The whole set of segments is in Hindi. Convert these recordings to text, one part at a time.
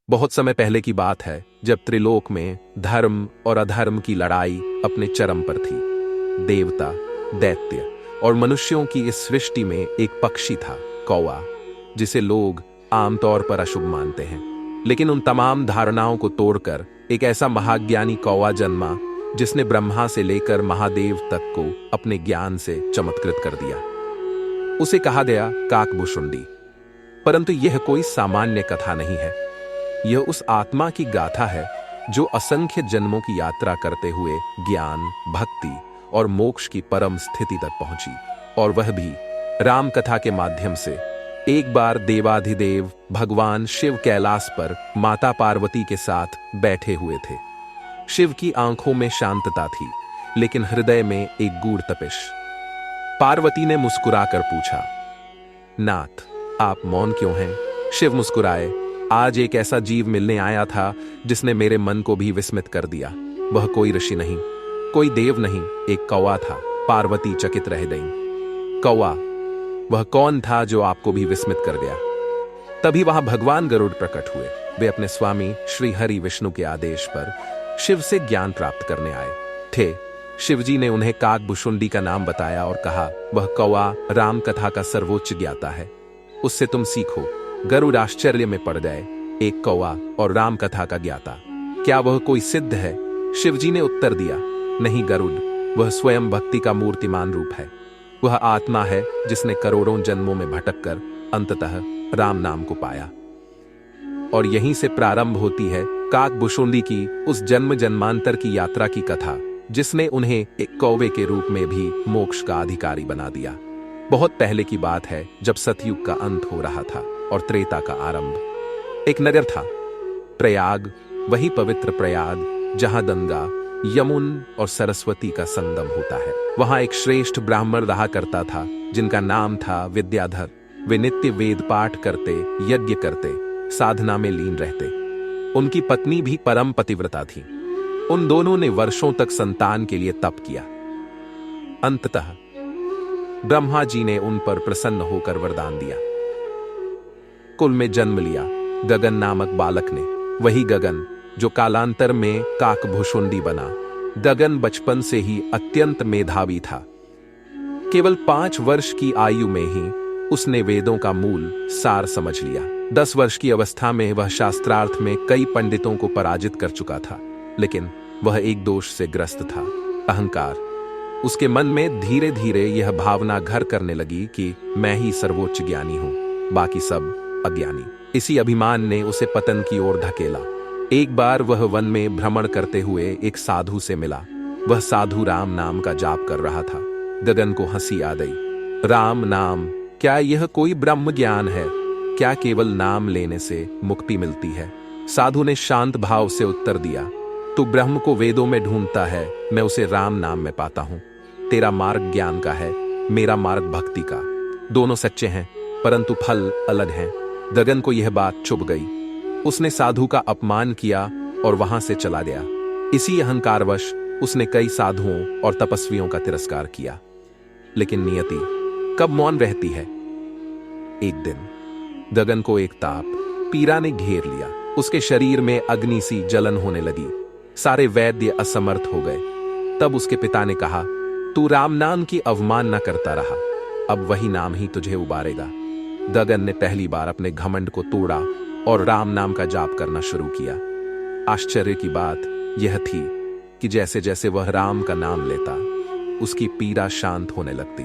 बहुत समय पहले की बात है, जब त्रिलोक में धर्म और अधर्म की लड़ाई अपने चरम पर थी। देवता, दैत्य और मनुष्यों की इस सृष्टि में एक पक्षी था, कौवा, जिसे लोग आमतौर पर अशुभ मानते हैं। लेकिन उन तमाम धारणाओं को तोड़कर एक ऐसा महाज्ञानी कौवा जन्मा जिसने ब्रह्मा से लेकर महादेव तक को अपने ज्ञान से चमत्कृत कर दिया। उसे कहा गया काकभुशुंडी। परंतु यह कोई सामान्य कथा नहीं है। यह उस आत्मा की गाथा है जो असंख्य जन्मों की यात्रा करते हुए ज्ञान, भक्ति और मोक्ष की परम स्थिति तक पहुंची, और वह भी राम कथा के माध्यम से। एक बार देवाधिदेव भगवान शिव कैलाश पर माता पार्वती के साथ बैठे हुए थे। शिव की आंखों में शांतता थी, लेकिन हृदय में एक गूढ़ तपिश। पार्वती ने मुस्कुराकर पूछा, नाथ, आप मौन क्यों हैं? शिव मुस्कुराए, आज एक ऐसा जीव मिलने आया था जिसने मेरे मन को भी विस्मित कर दिया। वह कोई ऋषि नहीं, कोई देव नहीं, एक कौवा था। पार्वती चकित रह गई। कौवा? वह कौन था जो आपको भी विस्मित कर गया? तभी वहां भगवान गरुड़ प्रकट हुए। वे अपने स्वामी श्री हरि विष्णु के आदेश पर शिव से ज्ञान प्राप्त करने आए थे। शिवजी ने उन्हें काकभुशुंडी का नाम बताया और कहा, वह कौवा राम कथा का सर्वोच्च ज्ञाता है, उससे तुम सीखो। गरुड़ आश्चर्य में पड़ गए, एक कौवा और राम कथा का ज्ञाता, क्या वह कोई सिद्ध है? शिवजी ने उत्तर दिया, नहीं गरुड़, वह स्वयं भक्ति का मूर्तिमान रूप है। वह आत्मा है जिसने करोड़ों जन्मों में भटककर अंततः राम नाम को पाया। और यहीं से प्रारंभ होती है काकभुशुंडी की उस जन्म जन्मांतर की यात्रा की कथा, जिसने उन्हें एक कौवे के रूप में भी मोक्ष का अधिकारी बना दिया। बहुत पहले की बात है, जब सतयुग का अंत हो रहा था और त्रेता का आरंभ। एक नगर था, प्रयाग, वही पवित्र प्रयाग जहां गंगा, यमुन और सरस्वती का संगम होता है। वहां एक श्रेष्ठ ब्राह्मण रहा करता था जिनका नाम था विद्याधर। वे नित्य वेद पाठ करते, यज्ञ करते, साधना में लीन रहते। उनकी पत्नी भी परम पतिव्रता थी। उन दोनों ने वर्षों तक संतान के लिए तप किया। अंततः ब्रह्मा जी ने उन पर प्रसन्न होकर वरदान दिया। कुल में जन्म लिया गगन नामक बालक ने, वही गगन जो कालांतर में काकभुशुंडी बना। गगन बचपन से ही अत्यंत मेधावी था। केवल 5 वर्ष की आयु में ही उसने वेदों का मूल सार समझ लिया। 10 वर्ष की अवस्था में वह शास्त्रार्थ में कई पंडितों को पराजित कर चुका था। लेकिन वह एक दोष से ग्रस्त था, अहंकार। उसके मन में धीरे धीरे यह भावना घर करने लगी कि मैं ही सर्वोच्च ज्ञानी हूं, बाकी सब अज्ञानी। इसी अभिमान ने उसे पतन की ओर धकेला। एक बार वह वन में भ्रमण करते हुए एक साधु से मिला। वह साधु राम नाम का जाप कर रहा था। गगन को हंसी आ गई। राम नाम, क्या यह कोई ब्रह्म ज्ञान है? क्या केवल नाम लेने से मुक्ति मिलती है? साधु ने शांत भाव से उत्तर दिया, तू ब्रह्म को वेदों में ढूंढता है, मैं उसे राम नाम में पाता हूं। तेरा मार्ग ज्ञान का है, मेरा मार्ग भक्ति का। दोनों सच्चे हैं, परंतु फल अलग हैं। गगन को यह बात चुभ गई। उसने साधु का अपमान किया और वहां से चला गया। इसी अहंकारवश उसने कई साधुओं और तपस्वियों का तिरस्कार किया। लेकिन नियति कब मौन रहती है? एक दिन गगन को एक ताप, पीड़ा ने घेर लिया। उसके शरीर में अग्नि सी जलन होने लगी। सारे वैद्य असमर्थ हो गए। तब उसके पिता ने कहा, तू राम नाम की अवमानना करता रहा, अब वही नाम ही तुझे उबारेगा। गगन ने पहली बार अपने घमंड को तोड़ा और राम नाम का जाप करना शुरू किया। आश्चर्य की बात यह थी कि जैसे जैसे वह राम का नाम लेता, उसकी पीड़ा शांत होने लगती।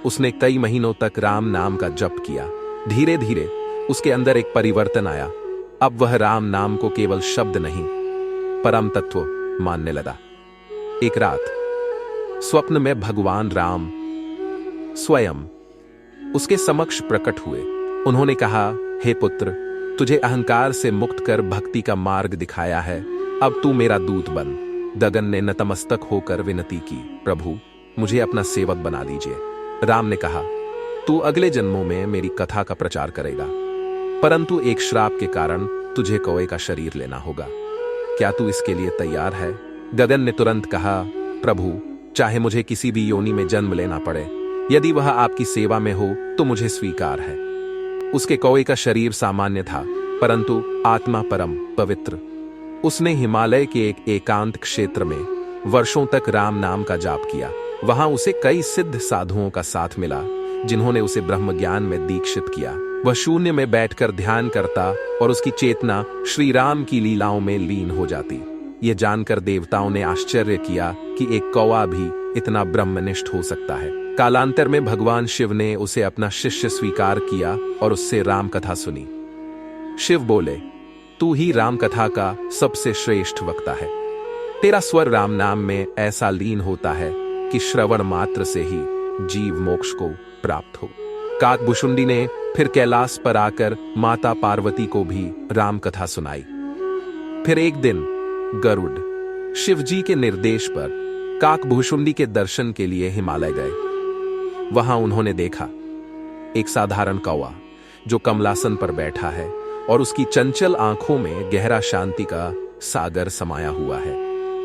उसने कई महीनों तक राम नाम का जप किया। धीरे धीरे उसके अंदर एक परिवर्तन आया। अब वह राम नाम को केवल शब्द नहीं, परम तत्व मानने लगा। एक रात स्वप्न में भगवान राम स्वयं उसके समक्ष प्रकट हुए। उन्होंने कहा, हे पुत्र, तुझे अहंकार से मुक्त कर भक्ति का मार्ग दिखाया है, अब तू मेरा दूत बन। गगन ने नतमस्तक होकर विनती की, प्रभु, मुझे अपना सेवक बना दीजिए। राम ने कहा, तू अगले जन्मों में मेरी कथा का प्रचार करेगा, परंतु एक श्राप के कारण तुझे कौवे का शरीर लेना होगा। क्या तू इसके लिए तैयार है? गगन ने तुरंत कहा, प्रभु, चाहे मुझे किसी भी योनि में जन्म लेना पड़े, यदि वह आपकी सेवा में हो तो मुझे स्वीकार है। उसके कौवे का शरीर सामान्य था, परंतु आत्मा परम पवित्र। उसने हिमालय के एक एकांत क्षेत्र में वर्षों तक राम नाम का जाप किया। वहां उसे कई सिद्ध साधुओं का साथ मिला, जिन्होंने उसे ब्रह्म ज्ञान में दीक्षित किया। वह शून्य में बैठकर ध्यान करता और उसकी चेतना श्री राम की लीलाओं में लीन हो जाती। यह जानकर देवताओं ने आश्चर्य किया कि एक कौवा भी इतना ब्रह्मनिष्ठ हो सकता है। कालांतर में भगवान शिव ने उसे अपना शिष्य स्वीकार किया और उससे राम कथा सुनी। शिव बोले, तू ही राम कथा का सबसे श्रेष्ठ वक्ता है। तेरा स्वर राम नाम में ऐसा लीन होता है कि श्रवण मात्र से ही जीव मोक्ष को प्राप्त हो। काकभुशुंडी ने फिर कैलाश पर आकर माता पार्वती को भी राम कथा सुनाई। फिर एक दिन गरुड़ शिव जी के निर्देश पर काकभुशुंडी के दर्शन के लिए हिमालय गए। वहां उन्होंने देखा एक साधारण कौवा जो कमलासन पर बैठा है और उसकी चंचल आंखों में गहरा शांति का सागर समाया हुआ है।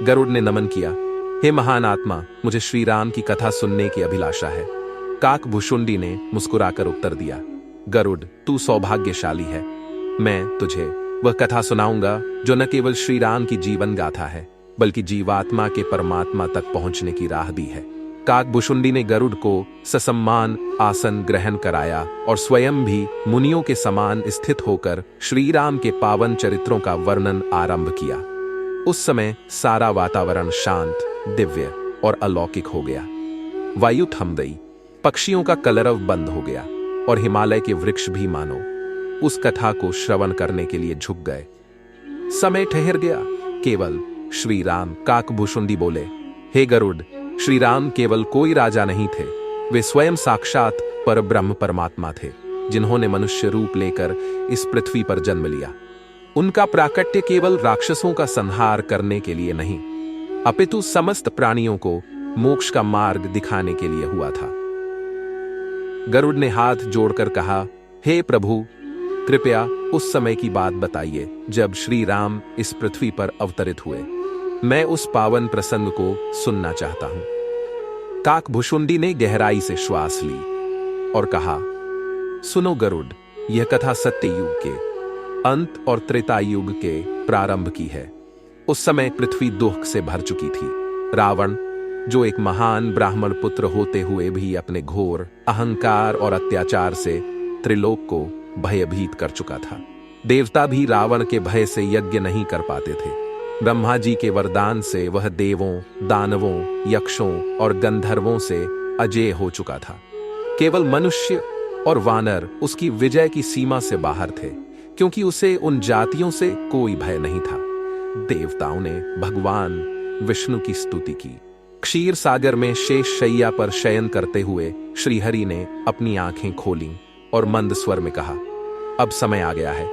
गरुड़ ने नमन किया, हे महान आत्मा, मुझे श्री राम की कथा सुनने की अभिलाषा है। काकभुशुंडी ने मुस्कुराकर उत्तर दिया, गरुड़, तू सौभाग्यशाली है। मैं तुझे वह कथा सुनाऊंगा जो न केवल श्री राम की जीवन गाथा है, बल्कि जीवात्मा के परमात्मा तक पहुंचने की राह भी है। काकभुशुंडी ने गरुड़ को ससम्मान आसन ग्रहण कराया और स्वयं भी मुनियों के समान स्थित होकर श्री राम के पावन चरित्रों का वर्णन आरंभ किया। उस समय सारा वातावरण शांत, दिव्य और अलौकिक हो गया। वायु थम गई, पक्षियों का कलरव बंद हो गया और हिमालय के वृक्ष भी मानो उस कथा को श्रवण करने के लिए झुक गए। समय ठहर गया, केवल श्री राम। काकभुशुंडी बोले, हे गरुड़, श्री राम केवल कोई राजा नहीं थे, वे स्वयं साक्षात परब्रह्म परमात्मा थे, जिन्होंने मनुष्य रूप लेकर इस पृथ्वी पर जन्म लिया। उनका प्राकट्य केवल राक्षसों का संहार करने के लिए नहीं, अपितु समस्त प्राणियों को मोक्ष का मार्ग दिखाने के लिए हुआ था। गरुड़ ने हाथ जोड़कर कहा, हे प्रभु, कृपया उस समय की बात बताइए जब श्री राम इस पृथ्वी पर अवतरित हुए। मैं उस पावन प्रसंग को सुनना चाहता हूं। काकभुशुंडी ने गहराई से श्वास ली और कहा, सुनो गरुड़, यह कथा सत्ययुग के अंत और त्रेता युग के प्रारंभ की है। उस समय पृथ्वी दुख से भर चुकी थी। रावण, जो एक महान ब्राह्मण पुत्र होते हुए भी अपने घोर अहंकार और अत्याचार से त्रिलोक को भयभीत कर चुका था। देवता भी रावण के भय से यज्ञ नहीं कर पाते थे। ब्रह्मा जी के वरदान से वह देवों, दानवों, यक्षों और गंधर्वों से अजेय हो चुका था। केवल मनुष्य और वानर उसकी विजय की सीमा से बाहर थे, क्योंकि उसे उन जातियों से कोई भय नहीं था। देवताओं ने भगवान विष्णु की स्तुति की। क्षीर सागर में शेष शैया पर शयन करते हुए श्रीहरि ने अपनी आंखें खोलीं और मंद स्वर में कहा, अब समय आ गया है।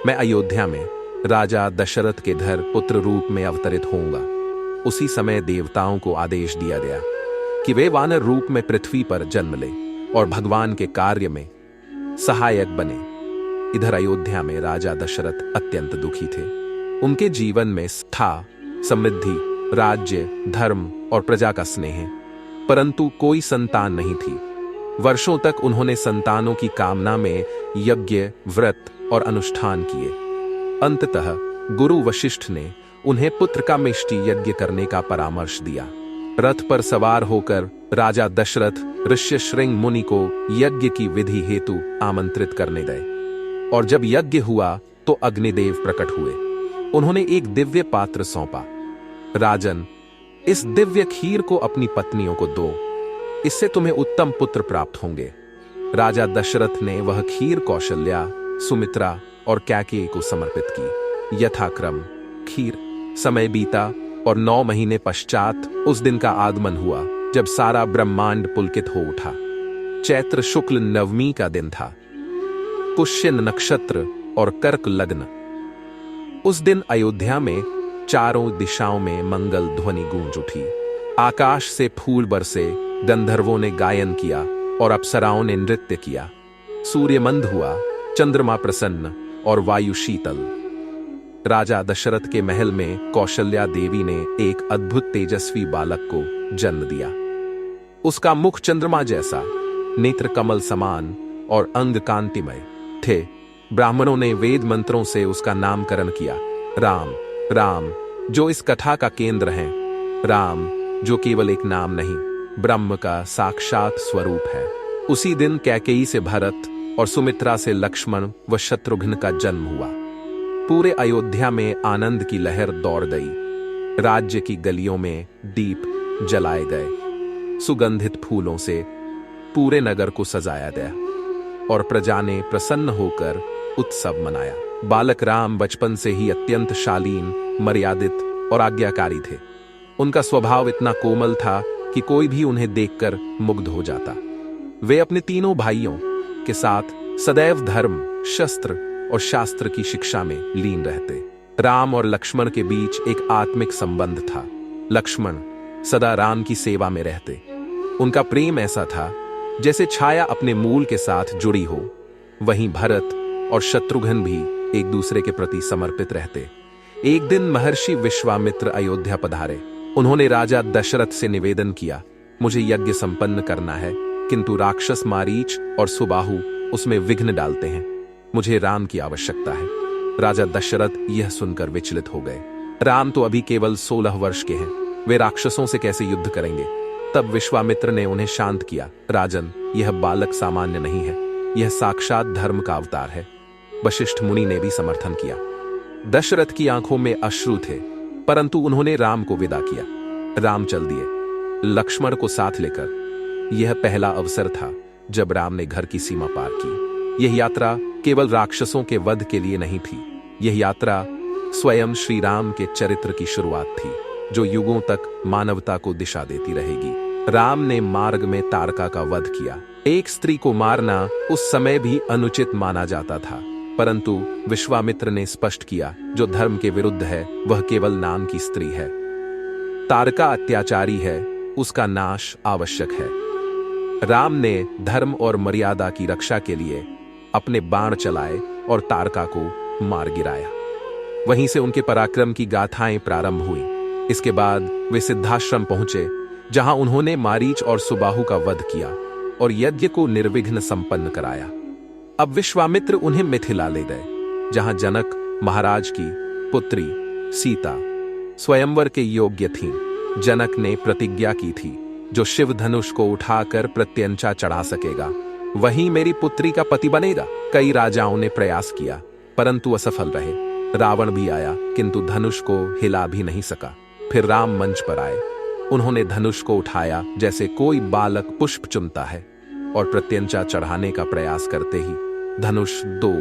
मैं अयोध्या में राजा दशरथ के धर पुत्र रूप में अवतरित होऊंगा। उसी समय देवताओं को आदेश दिया गया कि वे वानर रूप में पृथ्वी पर जन्म ले और भगवान के कार्य में सहायक बने। इधर अयोध्या में राजा दशरथ अत्यंत दुखी थे। उनके जीवन में था समृद्धि, राज्य, धर्म और प्रजा का स्नेह, परंतु कोई संतान नहीं थी। वर्षों तक उन्होंने संतानों की कामना में यज्ञ, व्रत और अनुष्ठान किए। अंततः गुरु वशिष्ठ ने उन्हें पुत्र का मिष्टि यज्ञ करने का परामर्श दिया। रथ पर सवार होकर राजा दशरथ ऋष्यशृंग मुनि को यज्ञ की विधि हेतु आमंत्रित करने गए और जब यज्ञ हुआ तो अग्निदेव प्रकट हुए। उन्होंने एक दिव्य पात्र सौंपा। राजन, इस दिव्य खीर को अपनी पत्नियों को दो, इससे तुम्हें उत्तम पुत्र प्राप्त होंगे। राजा दशरथ ने वह खीर कौशल्या, सुमित्रा और कैकेयी को समर्पित की। यथाक्रम खीर। समय बीता और 9 महीने पश्चात उस दिन का आगमन हुआ जब सारा ब्रह्मांड पुलकित हो उठा। चैत्र शुक्ल नवमी का दिन था। पुष्य नक्षत्र और कर्क लग्न। उस दिन अयोध्या में चारों दिशाओं में मंगल ध्वनि गूंज उठी। आकाश से फूल बरसे, गंधर्वों ने गायन किया और अप्सराओं ने नृत्य किया। सूर्य मंद हुआ, चंद्रमा प्रसन्न और वायु शीतल। राजा दशरथ के महल में कौशल्या देवी ने एक अद्भुत तेजस्वी बालक को जन्म दिया। उसका मुख चंद्रमा जैसा, नेत्र कमल समान और अंग कांतिमय थे। ब्राह्मणों ने वेद मंत्रों से उसका नामकरण किया। राम, राम जो इस कथा का केंद्र हैं, राम जो केवल एक नाम नहीं, ब्रह्म का साक्षात स्वरूप है। उसी दिन कैकेयी से भरत और सुमित्रा से लक्ष्मण व शत्रुघ्न का जन्म हुआ। पूरे अयोध्या में आनंद की लहर दौड़ गई। राज्य की गलियों में दीप जलाए गए, सुगंधित फूलों से पूरे नगर को सजाया गया और प्रजा ने प्रसन्न होकर उत्सव मनाया। बालक राम बचपन से ही अत्यंत शालीन, मर्यादित और आज्ञाकारी थे। उनका स्वभाव इतना कोमल था कि कोई भी उन्हें देखकर मुग्ध हो जाता। वे अपने तीनों भाइयों के साथ सदैव धर्म, शस्त्र और शास्त्र की शिक्षा में लीन रहते। राम और लक्ष्मण के बीच एक आत्मिक संबंध था। लक्ष्मण सदा राम की सेवा में रहते। उनका प्रेम ऐसा था जैसे छाया अपने मूल के साथ जुड़ी हो। वहीं भरत और शत्रुघ्न भी एक दूसरे के प्रति समर्पित रहते। एक दिन महर्षि विश्वामित्र अयोध्या पधारे। उन्होंने राजा दशरथ से निवेदन किया, मुझे यज्ञ संपन्न करना है, किंतु राक्षस मारीच और सुबाहु उसमें विघ्न डालते हैं। मुझे राम की आवश्यकता है। राजा दशरथ यह सुनकर विचलित हो गए। राम तो अभी केवल 16 वर्ष के हैं, वे राक्षसों से कैसे युद्ध करेंगे। तब विश्वामित्र ने उन्हें शांत किया, राजन, यह बालक सामान्य नहीं है, यह साक्षात धर्म का अवतार है। वशिष्ठ मुनि ने भी समर्थन किया। दशरथ की आंखों में अश्रु थे, परंतु उन्होंने राम को विदा किया। राम चल दिए, लक्ष्मण को साथ लेकर। यह पहला अवसर था जब राम ने घर की सीमा पार की। यह यात्रा केवल राक्षसों के वध के लिए नहीं थी, यह यात्रा स्वयं श्री राम के चरित्र की शुरुआत थी, जो युगों तक मानवता को दिशा देती रहेगी। राम ने मार्ग में तारका का वध किया। एक स्त्री को मारना उस समय भी अनुचित माना जाता था, परंतु विश्वामित्र ने स्पष्ट किया, जो धर्म के विरुद्ध है वह केवल नाम की स्त्री है। तारका अत्याचारी है, उसका नाश आवश्यक है। राम ने धर्म और मर्यादा की रक्षा के लिए अपने बाण चलाए और तारका को मार गिराया। वहीं से उनके पराक्रम की गाथाएं प्रारंभ हुई। इसके बाद वे सिद्धाश्रम पहुंचे, जहां उन्होंने मारीच और सुबाहु का वध किया और यज्ञ को निर्विघ्न संपन्न कराया। अब विश्वामित्र उन्हें मिथिला ले गए, जहां जनक महाराज की पुत्री सीता स्वयंवर के योग्य थीं। जनक ने प्रतिज्ञा की थी, जो शिव धनुष को उठाकर प्रत्यंचा चढ़ा सकेगा वही मेरी पुत्री का पति बनेगा। कई राजाओं ने प्रयास किया, परंतु असफल रहे। रावण भी आया, किंतु धनुष को हिला भी नहीं सका। फिर राम मंच पर आए। उन्होंने धनुष को उठाया जैसे कोई बालक पुष्प चुनता है, और प्रत्यंचा चढ़ाने का प्रयास करते ही धनुष 2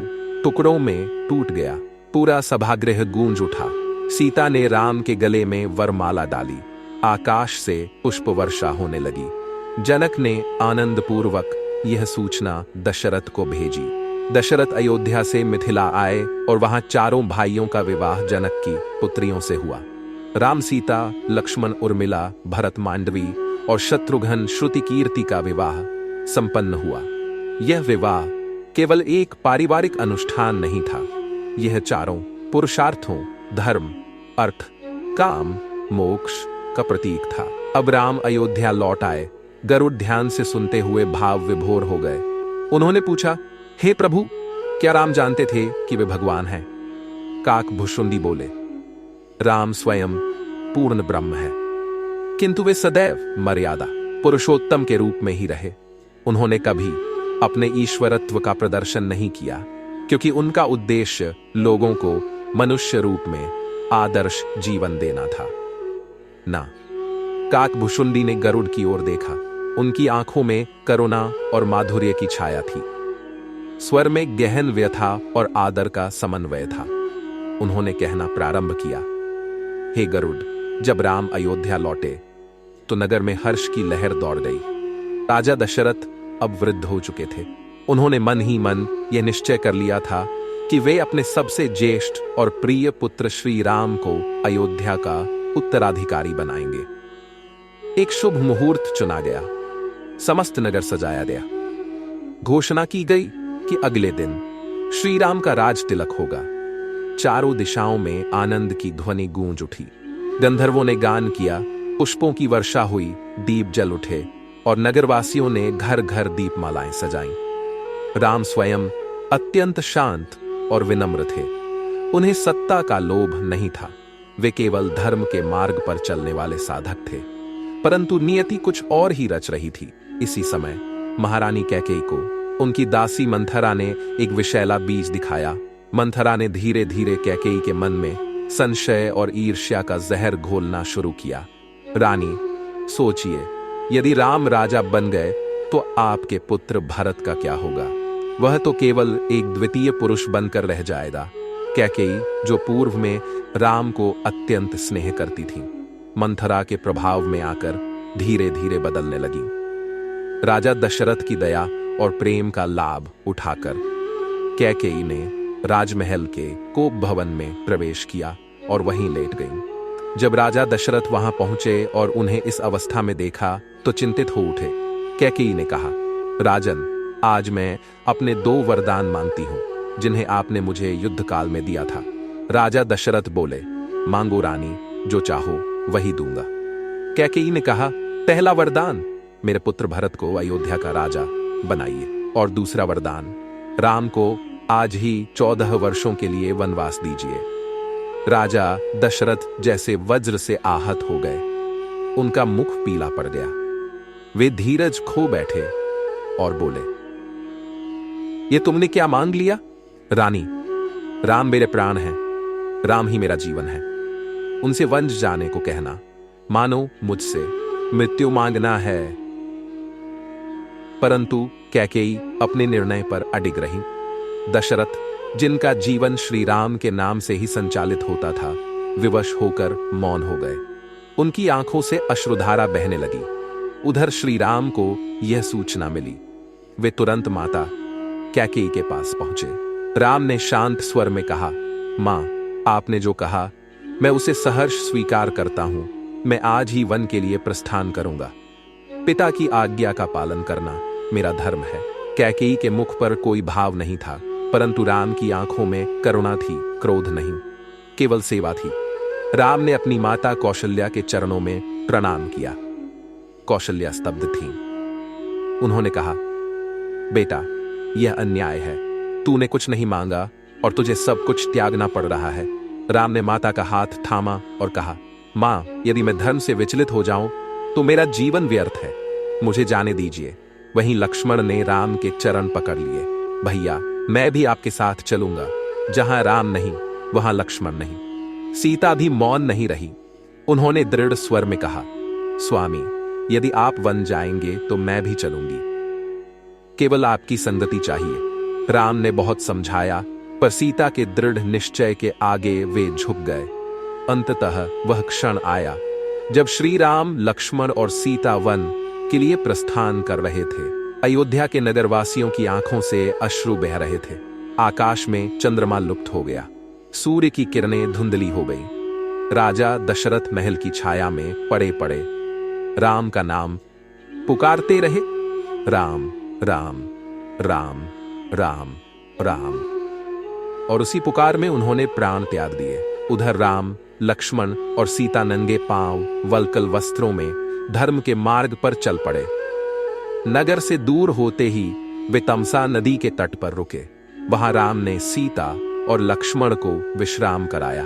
टुकड़ों में टूट गया। पूरा सभागृह गूंज उठा। सीता ने राम के गले में वरमाला डाली। आकाश से पुष्प वर्षा होने लगी। जनक ने आनंदपूर्वक यह सूचना दशरथ को भेजी। दशरथ अयोध्या से मिथिला आए और वहां चारों भाइयों का विवाह जनक की पुत्रियों से हुआ। राम सीता, लक्ष्मण उर्मिला, भरत मांडवी और शत्रुघ्न श्रुति कीर्ति का विवाह संपन्न हुआ। यह विवाह केवल एक पारिवारिक अनुष्ठान नहीं था, यह चारों पुरुषार्थों धर्म, अर्थ, काम, मोक्ष का प्रतीक था। अब राम अयोध्या लौट आए। गरुड़ ध्यान से सुनते हुए भाव विभोर हो गए। उन्होंने पूछा, हे प्रभु, क्या राम जानते थे कि वे भगवान हैं? काक भुशुंडी बोले, राम स्वयं पूर्ण ब्रह्म है, किंतु वे सदैव मर्यादा पुरुषोत्तम के रूप में ही रहे। उन्होंने कभी अपने ईश्वरत्व का प्रदर्शन नहीं किया, क्योंकि उनका उद्देश्य लोगों को मनुष्य रूप में आदर्श जीवन देना था। ना, काक भुशुंडी ने गरुड़ की ओर देखा। उनकी आंखों में करुणा और माधुर्य की छाया थी। स्वर में गहन व्यथा और आदर का समन्वय था। उन्होंने कहना प्रारंभ किया, हे गरुड़, जब राम अयोध्या लौटे तो नगर में हर्ष की लहर दौड़ गई। राजा दशरथ अब वृद्ध हो चुके थे। उन्होंने मन ही मन यह निश्चय कर लिया था कि वे अपने सबसे ज्येष्ठ और प्रिय पुत्र श्री राम को अयोध्या का उत्तराधिकारी बनाएंगे। एक शुभ मुहूर्त चुना गया। समस्त नगर सजाया गया। घोषणा की गई कि अगले दिन श्री राम का राज तिलक होगा। चारों दिशाओं में आनंद की ध्वनि गूंज उठी। गंधर्वों ने गान किया, पुष्पों की वर्षा हुई, दीप जल उठे और नगरवासियों ने घर घर दीपमालाएं सजाईं। राम स्वयं अत्यंत शांत और विनम्र थे। उन्हें सत्ता का लोभ नहीं था, वे केवल धर्म के मार्ग पर चलने वाले साधक थे। परंतु नियति कुछ और ही रच रही थी। इसी समय महारानी कैकेयी को उनकी दासी मंथरा ने एक विषैला बीज दिखाया। मंथरा ने धीरे धीरे कैकेयी के मन में संशय और ईर्ष्या का जहर घोलना शुरू किया। रानी, सोचिए, यदि राम राजा बन गए तो आपके पुत्र भरत का क्या होगा? वह तो केवल एक द्वितीय पुरुष बनकर रह जाएगा। कैकेयी, जो पूर्व में राम को अत्यंत स्नेह करती थी, मंथरा के प्रभाव में आकर धीरे धीरे बदलने लगी। राजा दशरथ की दया और प्रेम का लाभ उठाकर कैकेयी ने राजमहल के कोप भवन में प्रवेश किया और वहीं लेट गई। जब राजा दशरथ वहां पहुंचे और उन्हें इस अवस्था में देखा तो चिंतित हो उठे। कैकेयी ने कहा, राजन, आज मैं अपने 2 वरदान मांगती हूं जिन्हें आपने मुझे युद्ध काल में दिया था। राजा दशरथ बोले, मांगो रानी, जो चाहो वही दूंगा। कैकेयी ने कहा, पहला वरदान, मेरे पुत्र भरत को अयोध्या का राजा बनाइए, और दूसरा वरदान, राम को आज ही 14 वर्षों के लिए वनवास दीजिए। राजा दशरथ जैसे वज्र से आहत हो गए। उनका मुख पीला पड़ गया। वे धीरज खो बैठे और बोले, ये तुमने क्या मांग लिया? रानी, राम मेरे प्राण हैं, राम ही मेरा जीवन है। उनसे वंश जाने को कहना मानो मुझसे मृत्यु मांगना है। परंतु कैकेयी अपने निर्णय पर अडिग रही। दशरथ, जिनका जीवन श्री राम के नाम से ही संचालित होता था, विवश होकर मौन हो गए। उनकी आंखों से अश्रुधारा बहने लगी। उधर श्री राम को यह सूचना मिली। वे तुरंत माता कैकेयी के पास पहुंचे। राम ने शांत स्वर में कहा, मां, आपने जो कहा मैं उसे सहर्ष स्वीकार करता हूं। मैं आज ही वन के लिए प्रस्थान करूंगा। पिता की आज्ञा का पालन करना मेरा धर्म है। कैकेयी के मुख पर कोई भाव नहीं था, परंतु राम की आंखों में करुणा थी, क्रोध नहीं, केवल सेवा थी। राम ने अपनी माता कौशल्या के चरणों में प्रणाम किया। कौशल्या स्तब्ध थी। उन्होंने कहा, बेटा, यह अन्याय है। तूने कुछ नहीं मांगा और तुझे सब कुछ त्यागना पड़ रहा है। राम ने माता का हाथ थामा और कहा, मां, यदि मैं धर्म से विचलित हो जाऊं तो मेरा जीवन व्यर्थ है, मुझे जाने दीजिए। वहीं लक्ष्मण ने राम के चरण पकड़ लिए। भैया, मैं भी आपके साथ चलूंगा। जहां राम नहीं वहां लक्ष्मण नहीं। सीता भी मौन नहीं रही। उन्होंने दृढ़ स्वर में कहा, स्वामी, यदि आप वन जाएंगे तो मैं भी चलूंगी। केवल आपकी संगति चाहिए। राम ने बहुत समझाया, पर सीता के दृढ़ निश्चय के आगे वे झुक गए। अंततः वह क्षण आया जब श्री राम, लक्ष्मण और सीता वन के लिए प्रस्थान कर रहे थे। अयोध्या के नगरवासियों की आंखों से अश्रु बह रहे थे। आकाश में चंद्रमा लुप्त हो गया। सूर्य की किरणें धुंधली हो गई। राजा दशरथ महल की छाया में पड़े पड़े राम का नाम पुकारते रहे, राम राम राम राम राम। और उसी पुकार में उन्होंने प्राण त्याग दिए। उधर राम, लक्ष्मण और सीता नंगे पांव वल्कल वस्त्रों में धर्म के मार्ग पर चल पड़े। नगर से दूर होते ही वे तमसा नदी के तट पर रुके। वहां राम ने सीता और लक्ष्मण को विश्राम कराया।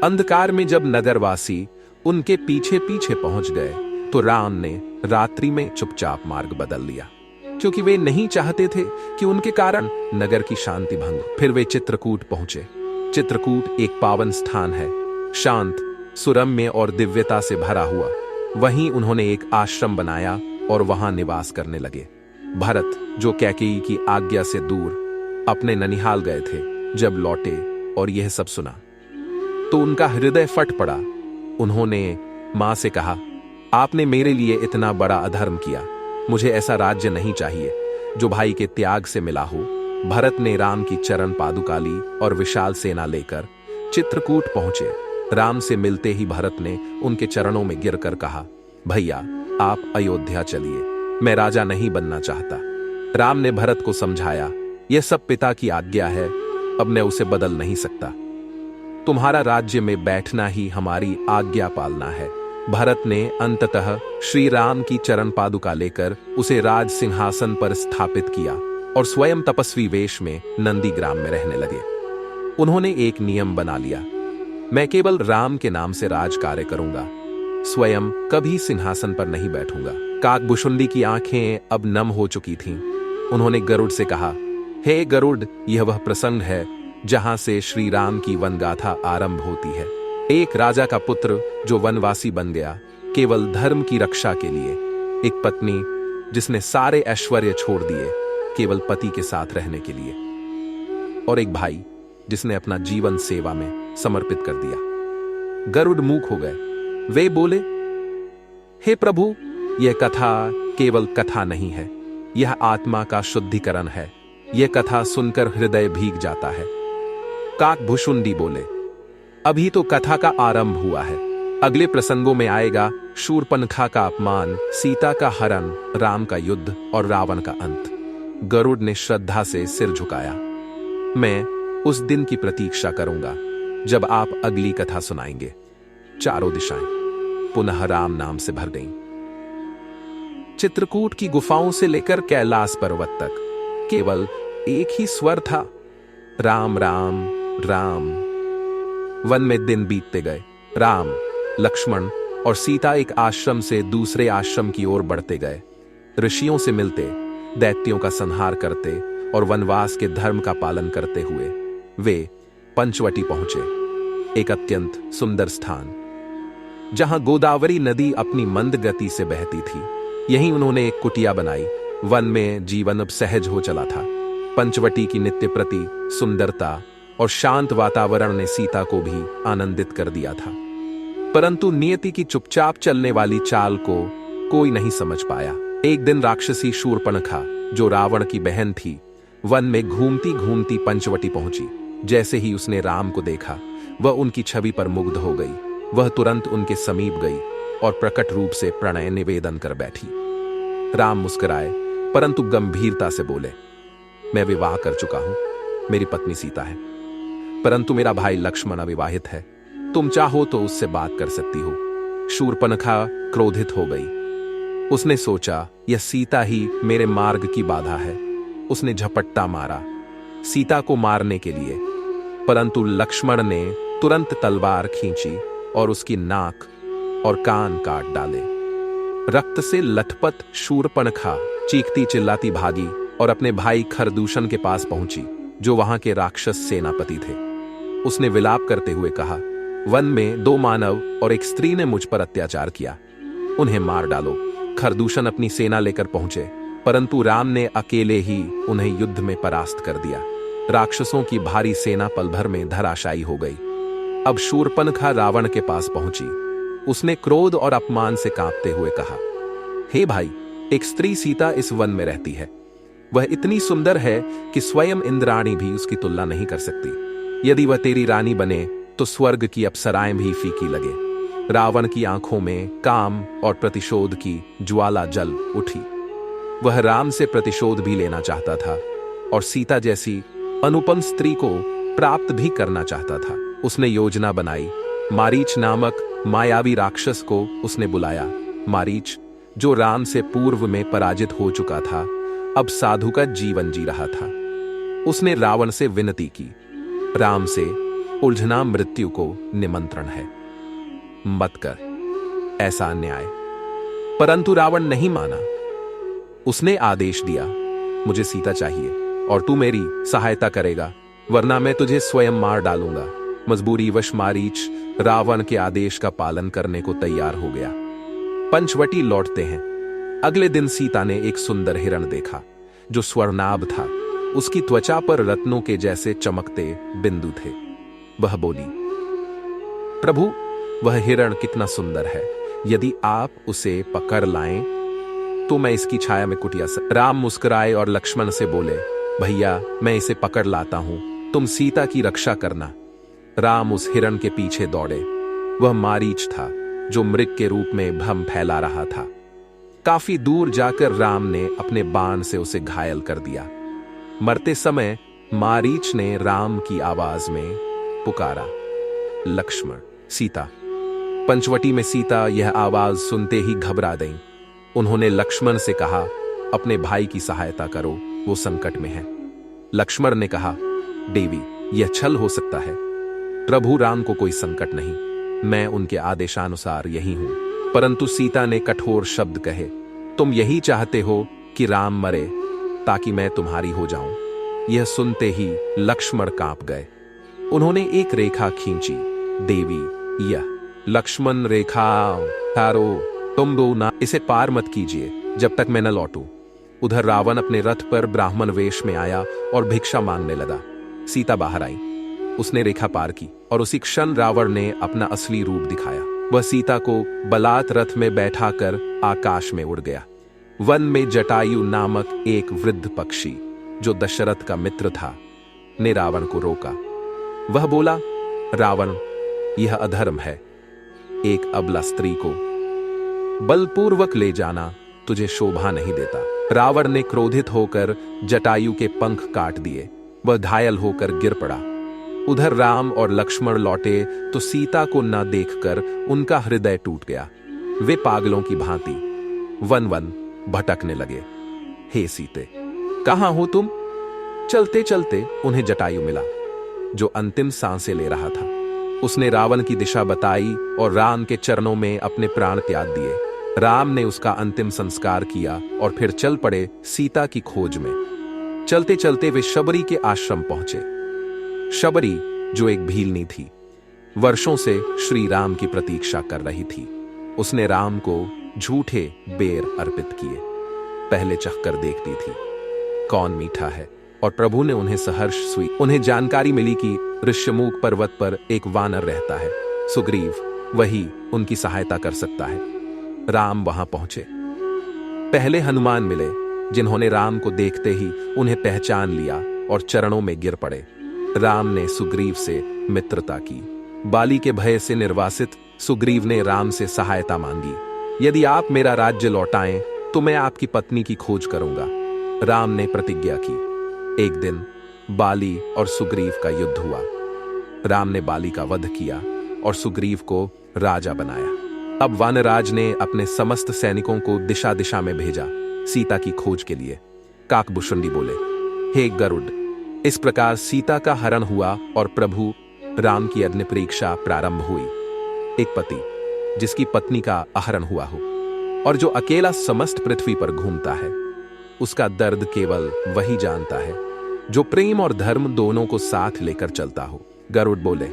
अंधकार में जब नगरवासी उनके पीछे पीछे पहुंच गए तो राम ने रात्रि में चुपचाप मार्ग बदल लिया, क्योंकि वे नहीं चाहते थे कि उनके कारण नगर की शांति भंग। फिर वे चित्रकूट पहुंचे। चित्रकूट एक पावन स्थान है, शांत, सुरम्य और दिव्यता से भरा हुआ। वहीं उन्होंने एक आश्रम बनाया और वहां निवास करने लगे। भरत, जो कैकेयी की आज्ञा से दूर अपने ननिहाल गए थे, जब लौटे और यह सब सुना तो उनका हृदय फट पड़ा। उन्होंने मां से कहा, आपने मेरे लिए इतना बड़ा अधर्म किया। मुझे ऐसा राज्य नहीं चाहिए जो भाई के त्याग से मिला हो। भरत ने राम की चरण पादुका ली और विशाल सेना लेकर चित्रकूट पहुंचे। राम से मिलते ही भरत ने उनके चरणों में गिरकर कहा, भैया, आप अयोध्या चलिए, मैं राजा नहीं बनना चाहता। राम ने भरत को समझाया, यह सब पिता की आज्ञा है, अब मैं उसे बदल नहीं सकता। तुम्हारा राज्य में बैठना ही हमारी आज्ञा पालना है। भरत ने अंततः श्री राम की चरण पादुका लेकर उसे राज सिंहासन पर स्थापित किया। और स्वयं तपस्वी वेश में नंदी ग्राम में रहने लगे। उन्होंने एक नियम बना लिया, मैं केवल राम के नाम से राज कार्य करूंगा, स्वयं कभी सिंहासन पर नहीं बैठूंगा। काकभुशुंडी की आंखें अब नम हो चुकी थीं। उन्होंने गरुड़ से कहा, हे गरुड़, यह वह प्रसंग है जहां से श्री राम की वनगाथा आरंभ होती है। एक राजा का पुत्र जो वनवासी बन गया केवल धर्म की रक्षा के लिए, एक पत्नी जिसने सारे ऐश्वर्य छोड़ दिए केवल पति के साथ रहने के लिए, और एक भाई जिसने अपना जीवन सेवा में समर्पित कर दिया। गरुड़ मूक हो गए। वे बोले, हे प्रभु, यह कथा केवल कथा नहीं है, यह आत्मा का शुद्धिकरण है। यह कथा सुनकर हृदय भीग जाता है। काकभुशुंडी बोले, अभी तो कथा का आरंभ हुआ है, अगले प्रसंगों में आएगा शूर्पणखा का अपमान, सीता का हरण, राम का युद्ध और रावण का अंत। गरुड़ ने श्रद्धा से सिर झुकाया। मैं उस दिन की प्रतीक्षा करूंगा जब आप अगली कथा सुनाएंगे। चारों दिशाएं पुनः राम नाम से भर गईं। चित्रकूट की गुफाओं से लेकर कैलाश पर्वत तक केवल एक ही स्वर था, राम राम राम। वन में दिन बीतते गए। राम, लक्ष्मण और सीता एक आश्रम से दूसरे आश्रम की ओर बढ़ते गए। ऋषियों से मिलते, दैत्यों का संहार करते और वनवास के धर्म का पालन करते हुए वे पंचवटी पहुंचे, एक अत्यंत सुंदर स्थान जहां गोदावरी नदी अपनी मंद गति से बहती थी। यहीं उन्होंने एक कुटिया बनाई। वन में जीवन अब सहज हो चला था। पंचवटी की नित्य प्रति सुंदरता और शांत वातावरण ने सीता को भी आनंदित कर दिया था, परंतु नियति की चुपचाप चलने वाली चाल को कोई नहीं समझ पाया। एक दिन राक्षसी शूर्पणखा, जो रावण की बहन थी, वन में घूमती घूमती पंचवटी पहुंची। जैसे ही उसने राम को देखा, वह उनकी छवि पर मुग्ध हो गई। वह तुरंत उनके समीप गई और प्रकट रूप से प्रणय निवेदन कर बैठी। राम मुस्कुराए, परंतु गंभीरता से बोले, मैं विवाह कर चुका हूं, मेरी पत्नी सीता है, परंतु मेरा भाई लक्ष्मण अविवाहित है। तुम चाहो तो उससे बात कर सकती हो। शूर्पणखा क्रोधित हो गई। उसने सोचा, यह सीता ही मेरे मार्ग की बाधा है। उसने झपट्टा मारा सीता को मारने के लिए, परंतु लक्ष्मण ने तुरंत तलवार खींची और उसकी नाक और कान काट डाले। रक्त से लथपथ शूर्पणखा चीखती चिल्लाती भागी और अपने भाई खरदूषण के पास पहुंची, जो वहां के राक्षस सेनापति थे। उसने विलाप करते हुए कहा, वन में 2 मानव और एक स्त्री ने मुझ पर अत्याचार किया, उन्हें मार डालो। खरदूषण अपनी सेना लेकर पहुंचे, परंतु राम ने अकेले ही उन्हें युद्ध में परास्त कर दिया। राक्षसों की भारी सेना पल भर में धराशायी हो गई। अब शूर्पणखा रावण के पास पहुंची। उसने क्रोध और अपमान से कांपते हुए कहा, हे भाई, एक स्त्री सीता इस वन में रहती है। वह इतनी सुंदर है कि स्वयं इंद्राणी भी उसकी तुलना नहीं कर सकती। यदि वह तेरी रानी बने तो स्वर्ग की अप्सराएं भी फीकी लगे। रावण की आंखों में काम और प्रतिशोध की ज्वाला जल उठी। वह राम से प्रतिशोध भी लेना चाहता था और सीता जैसी अनुपम स्त्री को प्राप्त भी करना चाहता था। उसने योजना बनाई। मारीच नामक मायावी राक्षस को उसने बुलाया। मारीच, जो राम से पूर्व में पराजित हो चुका था, अब साधु का जीवन जी रहा था। उसने रावण से विनती की, राम से उलझना मृत्यु को निमंत्रण है, मत कर ऐसा अन्याय। परंतु रावण नहीं माना। उसने आदेश दिया, मुझे सीता चाहिए और तू मेरी सहायता करेगा, वरना मैं तुझे स्वयं मार डालूंगा। मजबूरीवश मारीच रावण के आदेश का पालन करने को तैयार हो गया। पंचवटी लौटते हैं। अगले दिन सीता ने एक सुंदर हिरण देखा जो स्वर्णाभ था। उसकी त्वचा पर रत्नों के जैसे चमकते बिंदु थे। वह बोली, प्रभु, वह हिरण कितना सुंदर है। यदि आप उसे पकड़ लाएं तो मैं इसकी छाया में कुटिया से। राम मुस्कुराए और लक्ष्मण से बोले, भैया, मैं इसे पकड़ लाता हूं, तुम सीता की रक्षा करना। राम उस हिरण के पीछे दौड़े। वह मारीच था जो मृग के रूप में भ्रम फैला रहा था। काफी दूर जाकर राम ने अपने बाण से उसे घायल कर दिया। मरते समय मारीच ने राम की आवाज में पुकारा, लक्ष्मण, सीता। पंचवटी में सीता यह आवाज सुनते ही घबरा गईं। उन्होंने लक्ष्मण से कहा, अपने भाई की सहायता करो, वो संकट में है। लक्ष्मण ने कहा, देवी, यह छल हो सकता है। प्रभु राम को कोई संकट नहीं, मैं उनके आदेशानुसार यही हूं। परंतु सीता ने कठोर शब्द कहे, तुम यही चाहते हो कि राम मरे ताकि मैं तुम्हारी हो जाऊं। यह सुनते ही लक्ष्मण कांप गए। उन्होंने एक रेखा खींची। देवी, यह लक्ष्मण रेखा तारो, तुम दो ना इसे पार मत कीजिए जब तक मैं न लौटूं। उधर रावण अपने रथ पर ब्राह्मण वेश में आया और भिक्षा मांगने लगा। सीता बाहर आई, उसने रेखा पार की और उसी क्षण रावण ने अपना असली रूप दिखाया। वह सीता को बलात् रथ में बैठाकर आकाश में उड़ गया। वन में जटायु नामक एक वृद्ध पक्षी, जो दशरथ का मित्र था, ने रावण को रोका। वह बोला, रावण, यह अधर्म है। एक अबला स्त्री को बलपूर्वक ले जाना तुझे शोभा नहीं देता। रावण ने क्रोधित होकर जटायु के पंख काट दिए। वह घायल होकर गिर पड़ा। उधर राम और लक्ष्मण लौटे तो सीता को न देखकर उनका हृदय टूट गया। वे पागलों की भांति वन वन भटकने लगे। हे सीते, कहां हो तुम? चलते चलते उन्हें जटायु मिला, जो अंतिम सांसें ले रहा था। उसने रावण की दिशा बताई और राम के चरणों में अपने प्राण त्याग दिए। राम ने उसका अंतिम संस्कार किया और फिर चल पड़े सीता की खोज में। चलते चलते वे शबरी के आश्रम पहुंचे। शबरी, जो एक भीलनी थी, वर्षों से श्री राम की प्रतीक्षा कर रही थी। उसने राम को झूठे बेर अर्पित किए। पहले चखकर देखती थी कौन मीठा है, और प्रभु ने उन्हें सहर्ष सुई। उन्हें जानकारी मिली कि ऋष्यमूक पर्वत पर एक वानर रहता है। सुग्रीव वही उनकी सहायता कर सकता है। राम वहां पहुंचे। पहले हनुमान मिले, जिन्होंने राम को देखते ही उन्हें पहचान लिया और चरणों में गिर पड़े। राम ने सुग्रीव से मित्रता की। बाली के भय से निर्वासित सुग्रीव ने राम से सहायता मांगी। यदि आप मेरा राज्य लौटाएं तो मैं आपकी पत्नी की खोज करूंगा। राम ने प्रतिज्ञा की। एक दिन बाली और सुग्रीव का युद्ध हुआ। राम ने बाली का वध किया और सुग्रीव को राजा बनाया। अब वानराज ने अपने समस्त सैनिकों को दिशा दिशा में भेजा सीता की खोज के लिए। काकभूषुंडी बोले, हे गरुड़। इस प्रकार सीता का हरण हुआ और प्रभु राम की अग्नि परीक्षा प्रारंभ हुई। एक पति जिसकी पत्नी का अपहरण हुआ हो और जो अकेला समस्त पृथ्वी पर घूमता है, उसका दर्द केवल वही जानता है जो प्रेम और धर्म दोनों को साथ लेकर चलता हो। गरुड़ बोले,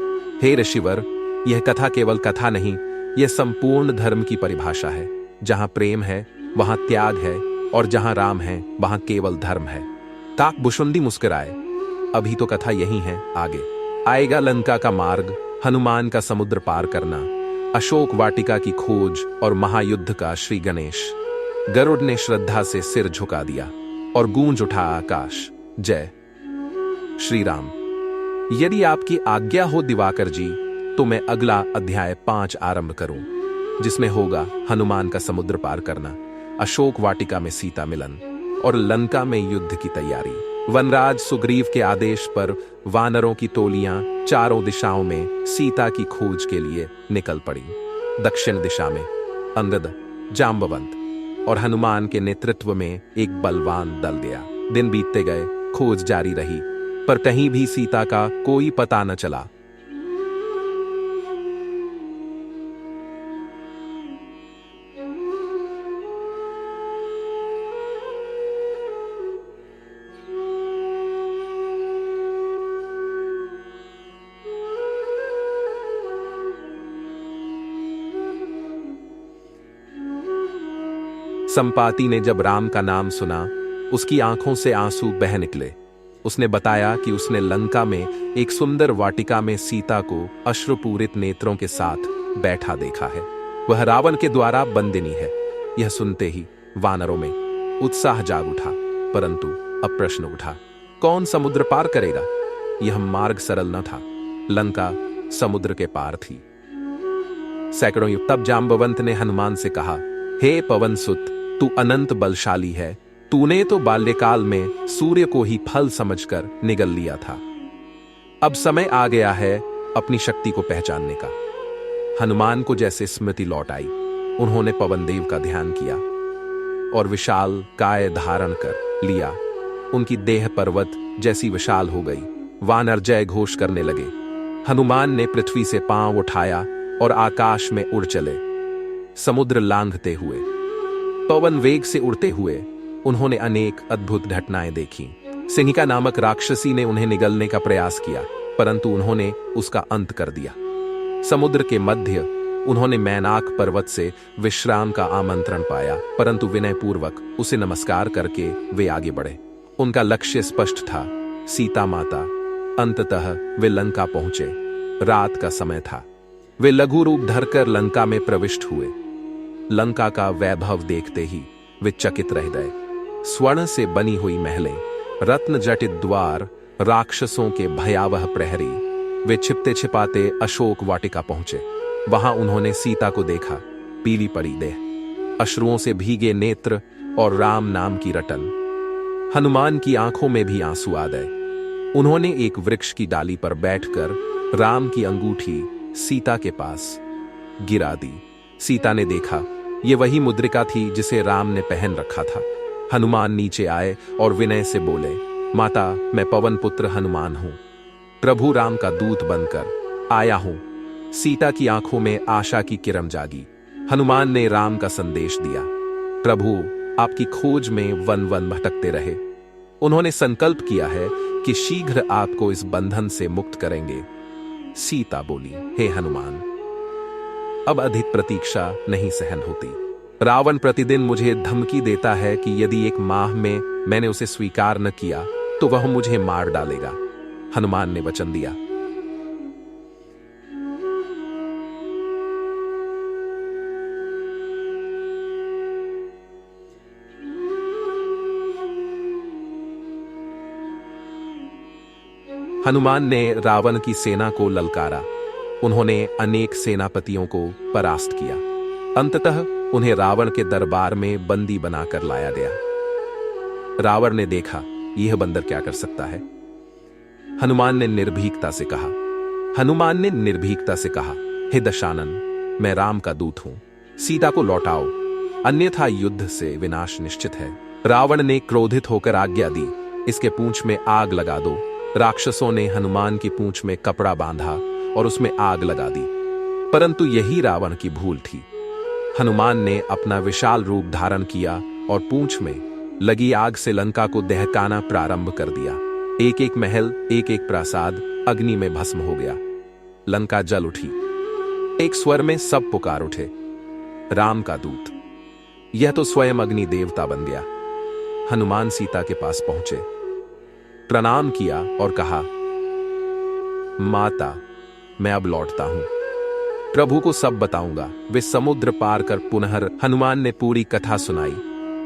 हे ऋषिवर, यह कथा केवल कथा नहीं, यह संपूर्ण धर्म की परिभाषा है। जहां प्रेम है वहां त्याग है, और जहां राम है वहां केवल धर्म है। काकभूषुंडी मुस्कुराए, अभी तो कथा यही है, आगे आएगा लंका का मार्ग, हनुमान का समुद्र पार करना, अशोक वाटिका की खोज और महायुद्ध का श्री गणेश। गरुड़ ने श्रद्धा से सिर झुका दिया और गूंज उठा आकाश, जय श्री राम। यदि आपकी आज्ञा हो दिवाकर जी, तो मैं अगला अध्याय 5 आरंभ करूं, जिसमें होगा हनुमान का समुद्र पार करना, अशोक वाटिका में सीता मिलन और लंका में युद्ध की तैयारी। वनराज सुग्रीव के आदेश पर वानरों की टोलियां चारों दिशाओं में सीता की खोज के लिए निकल पड़ी। दक्षिण दिशा में अंगद, जाम्बवंत और हनुमान के नेतृत्व में एक बलवान दल गया। दिन बीतते गए, खोज जारी रही, पर कहीं भी सीता का कोई पता न चला। संपाति ने जब राम का नाम सुना, उसकी आंखों से आंसू बह निकले। उसने बताया कि उसने लंका में एक सुंदर वाटिका में सीता को अश्रुपूरित नेत्रों के साथ बैठा देखा है। वह रावण के द्वारा बंदिनी है। यह सुनते ही वानरों में उत्साह जाग उठा, परंतु अब प्रश्न उठा, कौन समुद्र पार करेगा? यह मार्ग सरल न था। लंका समुद्र के पार थी। सैकड़ों युग तब जाम्बवंत ने हनुमान से कहा, हे पवन सुत, तू अनंत बलशाली है। तूने तो बाल्यकाल में सूर्य को ही फल समझकर निगल लिया था। अब समय आ गया है अपनी शक्ति को पहचानने का। हनुमान को जैसे स्मृति लौट आई, उन्होंने पवन देव का ध्यान किया और विशाल काय धारण कर लिया। उनकी देह पर्वत जैसी विशाल हो गई। वानर जय घोष करने लगे। हनुमान ने पृथ्वी से पांव उठाया और आकाश में उड़ चले, समुद्र लांघते हुए, पवन वेग से उड़ते हुए। उन्होंने अनेक अद्भुत घटनाएं देखी। सिंहिका नामक राक्षसी ने उन्हें निगलने का प्रयास किया, परंतु उन्होंने उसका अंत कर दिया। समुद्र के मध्य उन्होंने मैनाक पर्वत से विश्राम का आमंत्रण पाया, परंतु विनयपूर्वक उसे नमस्कार करके वे आगे बढ़े। उनका लक्ष्य स्पष्ट था, सीता माता। अंततः वे लंका पहुंचे। रात का समय था। वे लघु रूप धरकर लंका में प्रविष्ट हुए। लंका का वैभव देखते ही वे चकित रह गए। स्वर्ण से बनी हुई महलें, रत्न जटित द्वार, राक्षसों के भयावह प्रहरी। वे छिपते छिपाते अशोक वाटिका पहुंचे। वहां उन्होंने सीता को देखा, पीली पड़ी देह, अश्रुओं से भीगे नेत्र और राम नाम की रटन। हनुमान की आंखों में भी आंसू आ गए। उन्होंने एक वृक्ष की डाली पर बैठकर राम की अंगूठी सीता के पास गिरा दी। सीता ने देखा, ये वही मुद्रिका थी जिसे राम ने पहन रखा था। हनुमान नीचे आए और विनय से बोले, माता, मैं पवन पुत्र हनुमान हूं, प्रभु राम का दूत बनकर आया हूं। सीता की आंखों में आशा की किरण जागी। हनुमान ने राम का संदेश दिया, प्रभु आपकी खोज में वन वन भटकते रहे। उन्होंने संकल्प किया है कि शीघ्र आपको इस बंधन से मुक्त करेंगे। सीता बोली, हे हनुमान, अब अधिक प्रतीक्षा नहीं सहन होती। रावण प्रतिदिन मुझे धमकी देता है कि यदि 1 माह में मैंने उसे स्वीकार न किया तो वह मुझे मार डालेगा। हनुमान ने वचन दिया। हनुमान ने रावण की सेना को ललकारा। उन्होंने अनेक सेनापतियों को परास्त किया। अंततः उन्हें रावण के दरबार में बंदी बनाकर लाया गया। रावण ने देखा, यह बंदर क्या कर सकता है। हनुमान ने निर्भीकता से कहा, हे दशानन, मैं राम का दूत हूं, सीता को लौटाओ, अन्यथा युद्ध से विनाश निश्चित है। रावण ने क्रोधित होकर आज्ञा दी, इसके पूंछ में आग लगा दो। राक्षसों ने हनुमान की पूंछ में कपड़ा बांधा और उसमें आग लगा दी, परंतु यही रावण की भूल थी। हनुमान ने अपना विशाल रूप धारण किया और पूंछ में लगी आग से लंका को दहकाना प्रारंभ कर दिया। एक एक महल, एक एक प्रासाद अग्नि में भस्म हो गया। लंका जल उठी। एक स्वर में सब पुकार उठे, राम का दूत। यह तो स्वयं अग्नि देवता बन गया। हनुमान सीता के पास पहुंचे, प्रणाम किया और कहा, माता, मैं अब लौटता हूं, प्रभु को सब बताऊंगा। वे समुद्र पार कर पुनः हनुमान ने पूरी कथा सुनाई।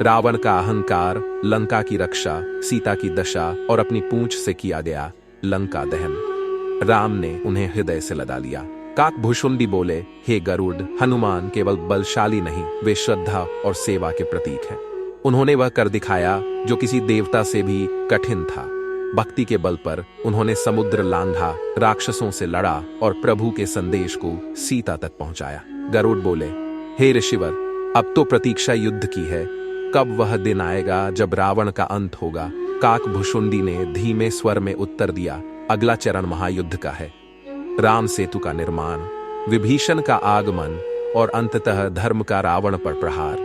रावण का अहंकार, लंका की रक्षा, सीता की दशा और अपनी पूंछ से किया गया लंका दहन। राम ने उन्हें हृदय से लगा लिया। काकभूषुंडी बोले, हे गरुड़, हनुमान केवल बलशाली नहीं, वे श्रद्धा और सेवा के प्रतीक हैं। उन्होंने वह कर दिखाया जो किसी देवता से भी कठिन था। भक्ति के बल पर उन्होंने समुद्र लांघा, राक्षसों से लड़ा और प्रभु के संदेश को सीता तक पहुंचाया। गरुड़ बोले, हे ऋषिवर, अब तो प्रतीक्षा युद्ध की है। कब वह दिन आएगा जब रावण का अंत होगा। काकभूषुंडी ने धीमे स्वर में उत्तर दिया, अगला चरण महायुद्ध का है। राम सेतु का निर्माण, विभीषण का आगमन और अंततः धर्म का रावण पर प्रहार।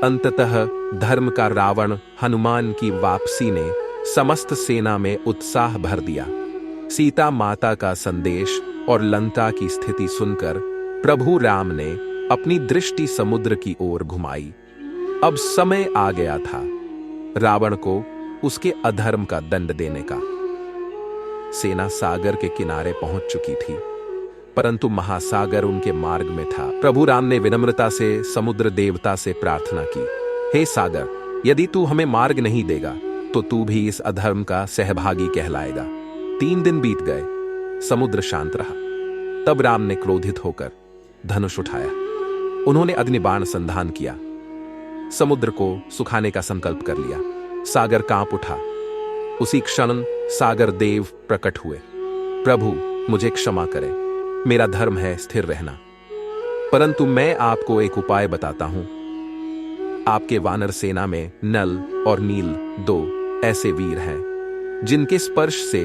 अंततः धर्म का रावण हनुमान की वापसी ने समस्त सेना में उत्साह भर दिया। सीता माता का संदेश और लंका की स्थिति सुनकर प्रभु राम ने अपनी दृष्टि समुद्र की ओर घुमाई। अब समय आ गया था रावण को उसके अधर्म का दंड देने का। सेना सागर के किनारे पहुंच चुकी थी, परंतु महासागर उनके मार्ग में था। प्रभु राम ने विनम्रता से समुद्र देवता से प्रार्थना की, हे सागर, यदि तू हमें मार्ग नहीं देगा तो तू भी इस अधर्म का सहभागी कहलाएगा। 3 दिन बीत गए, समुद्र शांत रहा। तब राम ने क्रोधित होकर धनुष उठाया। उन्होंने अग्निबाण संधान किया, समुद्र को सुखाने का संकल्प कर लिया। सागर कांप उठा। उसी क्षण सागर देव प्रकट हुए। प्रभु, मुझे क्षमा करें, मेरा धर्म है स्थिर रहना, परंतु मैं आपको एक उपाय बताता हूं। आपके वानर सेना में नल और नील 2 ऐसे वीर हैं जिनके स्पर्श से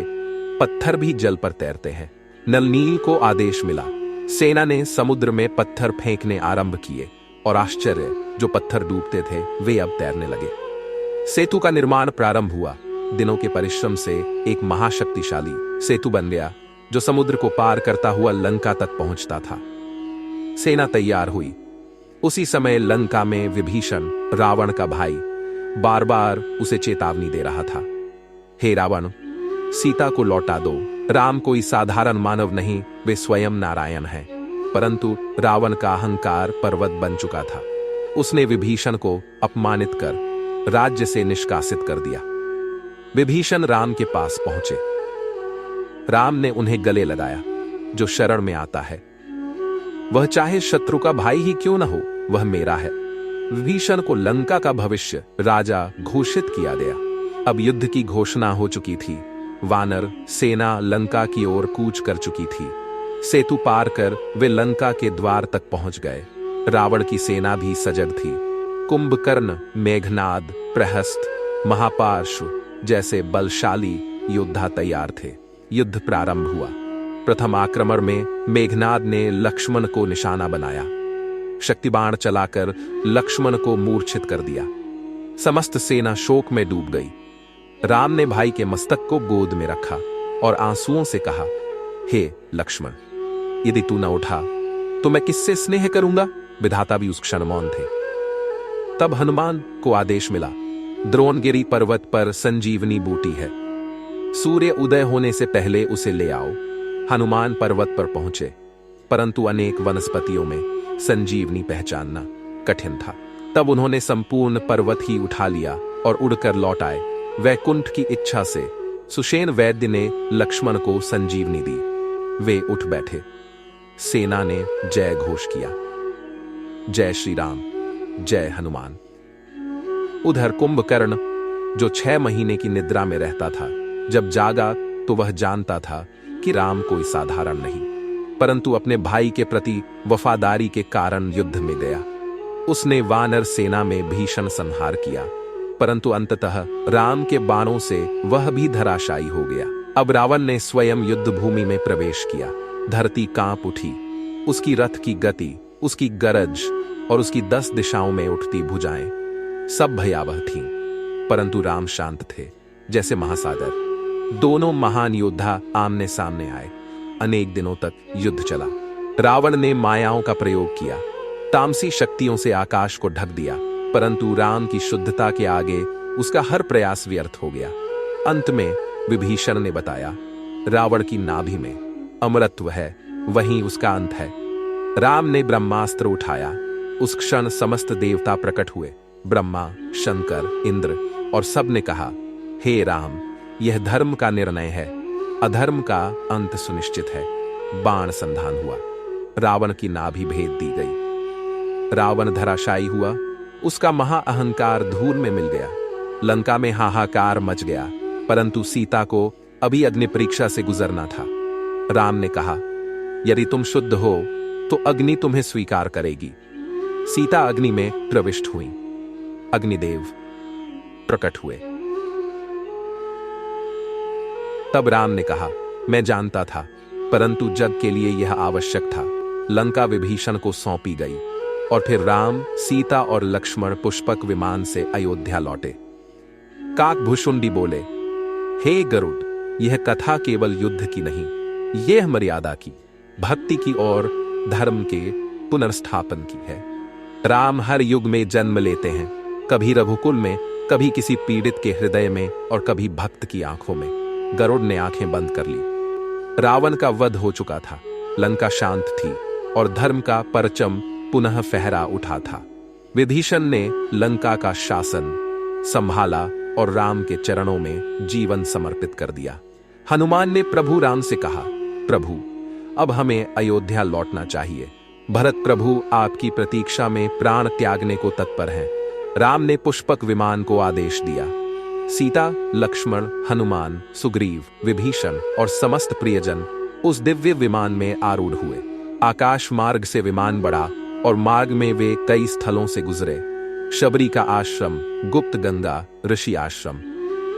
पत्थर भी जल पर तैरते हैं। नलनील को आदेश मिला। सेना ने समुद्र में पत्थर फेंकने आरंभ किए और आश्चर्य, जो पत्थर डूबते थे वे अब तैरने लगे। सेतु का निर्माण प्रारंभ हुआ। दिनों के परिश्रम से एक महाशक्तिशाली सेतु बन गया जो समुद्र को पार करता हुआ लंका तक पहुंचता था। सेना तैयार हुई। उसी समय लंका में विभीषण, रावण का भाई, बार बार उसे चेतावनी दे रहा था। हे रावण, सीता को लौटा दो। राम कोई साधारण मानव नहीं, वे स्वयं नारायण हैं। परंतु रावण का अहंकार पर्वत बन चुका था। उसने विभीषण को अपमानित कर राज्य से निष्कासित कर दिया। विभीषण राम के पास पहुंचे। राम ने उन्हें गले लगाया। जो शरण में आता है, वह चाहे शत्रु का भाई ही क्यों न हो, वह मेरा है। विभीषण को लंका का भविष्य राजा घोषित किया गया। अब युद्ध की घोषणा हो चुकी थी। वानर सेना लंका की ओर कूच कर चुकी थी। सेतु पार कर वे लंका के द्वार तक पहुंच गए। रावण की सेना भी सजग थी। कुंभकर्ण, मेघनाद, प्रहस्त, महापार्श्व जैसे बलशाली योद्धा तैयार थे। युद्ध प्रारंभ हुआ। प्रथम आक्रमण में मेघनाद ने लक्ष्मण को निशाना बनाया। शक्तिबाण चलाकर लक्ष्मण को मूर्छित कर दिया। समस्त सेना शोक में डूब गई। राम ने भाई के मस्तक को गोद में रखा और आंसुओं से कहा, हे लक्ष्मण, यदि तू न उठा तो मैं किससे स्नेह करूंगा। विधाता भी उस क्षण मौन थे। तब हनुमान को आदेश मिला। द्रोणगिरी पर्वत पर संजीवनी बूटी है, सूर्य उदय होने से पहले उसे ले आओ। हनुमान पर्वत पर पहुंचे, परंतु अनेक वनस्पतियों में संजीवनी पहचानना कठिन था। तब उन्होंने संपूर्ण पर्वत ही उठा लिया और उड़कर लौट आए। वैकुंठ की इच्छा से सुषेण वैद्य ने लक्ष्मण को संजीवनी दी। वे उठ बैठे। सेना ने जय घोष किया, जय श्री राम, जय हनुमान। उधर कुंभकर्ण, जो 6 महीने की निद्रा में रहता था, जब जागा तो वह जानता था कि राम कोई साधारण नहीं, परंतु अपने भाई के प्रति वफादारी के कारण युद्ध में गया। उसने वानर सेना में भीषण संहार किया, परंतु अंततः राम के बाणों से वह भी धराशायी हो गया। अब रावण ने स्वयं युद्ध भूमि में प्रवेश किया। धरती कांप उठी। उसकी रथ की गति, उसकी गरज और उसकी 10 दिशाओं में उठती भुजाएं सब भयावह थीं, परंतु राम शांत थे जैसे महासागर। दोनों महान योद्धा आमने सामने आए। अनेक दिनों तक युद्ध चला। रावण ने मायाओं का प्रयोग किया, तामसी शक्तियों से आकाश को ढक दिया, परंतु राम की शुद्धता के आगे उसका हर प्रयास व्यर्थ हो गया। अंत में विभीषण ने बताया, रावण की नाभि में अमरत्व है, वहीं उसका अंत है। राम ने ब्रह्मास्त्र उठाया। उस क्षण समस्त देवता प्रकट हुए। ब्रह्मा, शंकर, इंद्र और सब ने कहा, हे राम, यह धर्म का निर्णय है, अधर्म का अंत सुनिश्चित है। बाण संधान हुआ। रावण की नाभि भेद दी गई। रावण धराशायी हुआ। उसका महा अहंकार धूल में मिल गया। लंका में हाहाकार मच गया, परंतु सीता को अभी अग्नि परीक्षा से गुजरना था। राम ने कहा, यदि तुम शुद्ध हो तो अग्नि तुम्हें स्वीकार करेगी। सीता अग्नि में प्रविष्ट हुई। अग्निदेव प्रकट हुए। तब राम ने कहा, मैं जानता था, परंतु जग के लिए यह आवश्यक था। लंका विभीषण को सौंपी गई और फिर राम, सीता और लक्ष्मण पुष्पक विमान से अयोध्या लौटे। काकभुशुंडी बोले, हे गरुड़, यह कथा केवल युद्ध की नहीं, यह मर्यादा की, भक्ति की और धर्म के पुनर्स्थापन की है। राम हर युग में जन्म लेते हैं, कभी रघुकुल में, कभी किसी पीड़ित के हृदय में और कभी भक्त की आंखों में। गरुड़ ने आंखें बंद कर ली। रावण का वध हो चुका था। लंका शांत थी और धर्म का परचम पुनः फहरा उठा था। विभीषण ने लंका का शासन संभाला और राम के चरणों में जीवन समर्पित कर दिया। हनुमान ने प्रभु राम से कहा, प्रभु, अब हमें अयोध्या लौटना चाहिए। भरत प्रभु आपकी प्रतीक्षा में प्राण त्यागने को तत्पर हैं। राम ने पुष्पक विमान को आदेश दिया। सीता, लक्ष्मण, हनुमान, सुग्रीव, विभीषण और समस्त प्रियजन उस दिव्य विमान में आरूढ़ हुए। आकाश मार्ग से विमान बढ़ा और मार्ग में वे कई स्थलों से गुजरे। शबरी का आश्रम, गुप्त गंगा, ऋषि आश्रम,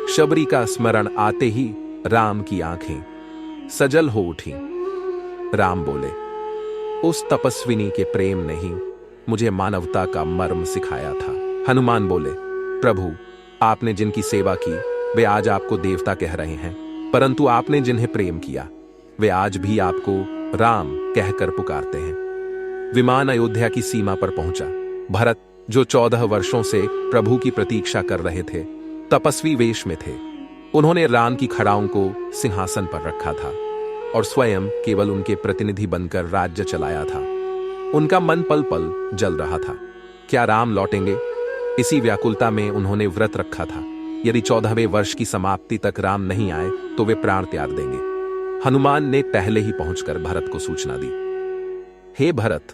शबरी का स्मरण आते ही राम की आंखें सजल हो उठी। राम बोले, उस तपस्विनी के प्रेम ने ही मुझे मानवता का मर्म सिखाया था। हनुमान बोले, प्रभु, आपने जिनकी सेवा की वे आज आपको देवता कह रहे हैं, परंतु आपने जिन्हें प्रेम किया वे आज भी आपको राम कहकर पुकारते हैं। विमान अयोध्या की सीमा पर पहुंचा। भरत, जो 14 वर्षों से प्रभु की प्रतीक्षा कर रहे थे, तपस्वी वेश में थे। उन्होंने राम की खड़ाओं को सिंहासन पर रखा था और स्वयं केवल उनके प्रतिनिधि बनकर राज्य चलाया था। उनका मन पल पल जल रहा था। क्या राम लौटेंगे? इसी व्याकुलता में उन्होंने व्रत रखा था। यदि 14वें वर्ष की समाप्ति तक राम नहीं आए तो वे प्राण त्याग देंगे। हनुमान ने पहले ही पहुंचकर भरत को सूचना दी। हे भरत,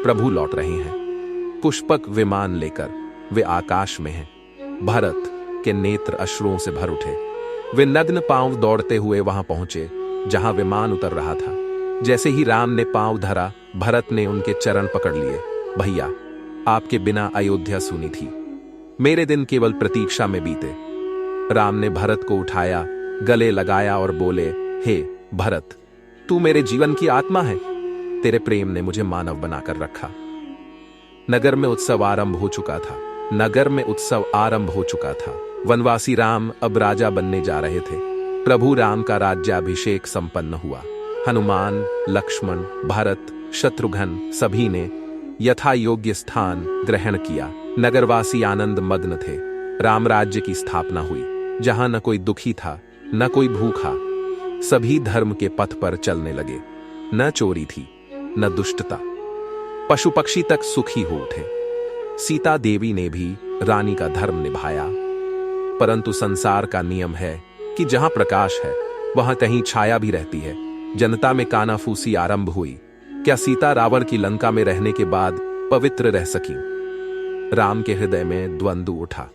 प्रभु लौट रहे हैं। पुष्पक विमान लेकर वे आकाश में हैं। भरत के नेत्र अश्रुओं से भर उठे। वे नग्न पांव दौड़ते हुए वहां पहुंचे जहां विमान उतर रहा था। जैसे ही राम ने पांव धरा, भरत ने उनके चरण पकड़ लिए। भैया, आपके बिना अयोध्या सूनी थी। मेरे दिन केवल प्रतीक्षा में बीते। राम ने भरत को उठाया, गले लगाया और बोले, हे भरत, तू मेरे जीवन की आत्मा है। तेरे प्रेम ने मुझे मानव बनाकर रखा। नगर में उत्सव आरंभ हो चुका था। वनवासी राम अब राजा बनने जा रहे थे। प्रभु राम का राज्याभिषेक संपन्न हुआ। हनुमान, लक्ष्मण, भरत, शत्रुघ्न सभी ने यथा योग्य स्थान ग्रहण किया। नगरवासी आनंद मग्न थे। राम राज्य की स्थापना हुई, जहां न कोई दुखी था न कोई भूखा। सभी धर्म के पथ पर चलने लगे। न चोरी थी न दुष्टता। पशु पक्षी तक सुखी हो उठे। सीता देवी ने भी रानी का धर्म निभाया। परंतु संसार का नियम है कि जहां प्रकाश है वहां कहीं छाया भी रहती है। जनता में कानाफूसी आरंभ हुई। क्या सीता रावण की लंका में रहने के बाद पवित्र रह सकी? राम के हृदय में द्वंद्व उठा।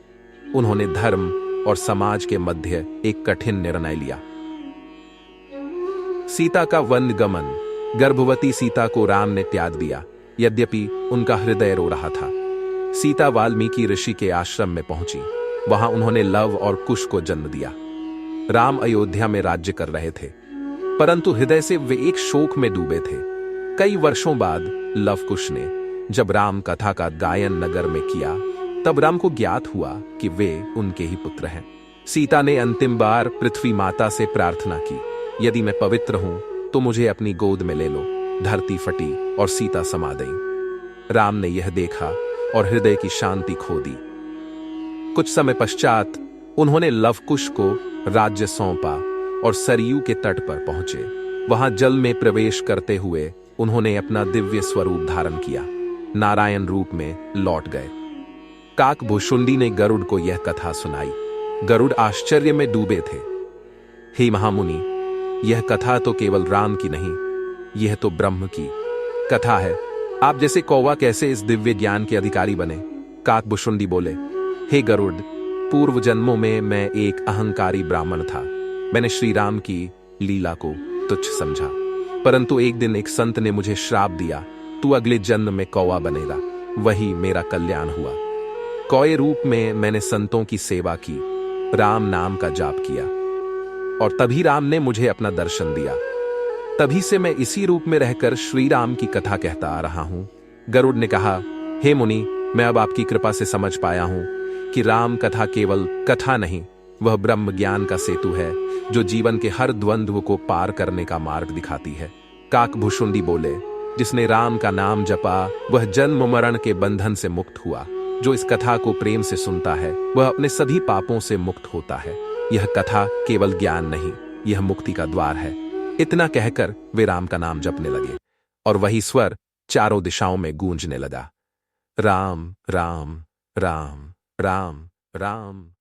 उन्होंने धर्म और समाज के मध्य एक कठिन निर्णय लिया। सीता का वन गमन। गर्भवती सीता को राम ने त्याग दिया। यद्यपि उनका हृदय रो रहा था। सीता वाल्मीकि ऋषि के आश्रम में पहुंची। वहां उन्होंने लव और कुश को जन्म दिया। राम अयोध्या में राज्य कर रहे थे, परंतु हृदय से वे एक शोक में डूबे थे। कई वर्षों बाद लव कुश ने जब राम कथा का गायन नगर में किया, तब राम को ज्ञात हुआ कि वे उनके ही पुत्र हैं। सीता ने अंतिम बार पृथ्वी माता से प्रार्थना की, यदि मैं पवित्र हूं तो मुझे अपनी गोद में ले लो। धरती फटी और सीता समा गई। राम ने यह देखा और हृदय की शांति खो दी। कुछ समय पश्चात उन्होंने लवकुश को राज्य सौंपा और सरयू के तट पर पहुंचे। वहां जल में प्रवेश करते हुए उन्होंने अपना दिव्य स्वरूप धारण किया। नारायण रूप में लौट गए। काकभुशुंडी ने गरुड़ को यह कथा सुनाई। गरुड़ आश्चर्य में डूबे थे। हे महामुनि, यह कथा तो केवल राम की नहीं, यह तो ब्रह्म की कथा है। आप जैसे कौवा कैसे इस दिव्य ज्ञान के अधिकारी बने? काकभुशुंडी बोले, हे गरुड़, पूर्व जन्मों में मैं एक अहंकारी ब्राह्मण था। मैंने श्री राम की लीला को तुच्छ समझा, परंतु एक दिन एक संत ने मुझे श्राप दिया, तू अगले जन्म में कौवा बनेगा। वही मेरा कल्याण हुआ। कौए रूप में मैंने संतों की सेवा की, राम नाम का जाप किया और तभी राम ने मुझे अपना दर्शन दिया। तभी से मैं इसी रूप में रहकर श्री राम की कथा कहता आ रहा हूं। गरुड़ ने कहा, हे मुनि, मैं अब आपकी कृपा से समझ पाया हूं कि राम कथा केवल कथा नहीं, वह ब्रह्म ज्ञान का सेतु है जो जीवन के हर द्वंद्व को पार करने का मार्ग दिखाती है। काकभुशुंडी बोले, जिसने राम का नाम जपा वह जन्म मरण के बंधन से मुक्त हुआ। जो इस कथा को प्रेम से सुनता है वह अपने सभी पापों से मुक्त होता है। यह कथा केवल ज्ञान नहीं, यह मुक्ति का द्वार है। इतना कहकर वे राम का नाम जपने लगे और वही स्वर चारों दिशाओं में गूंजने लगा। राम राम राम राम राम।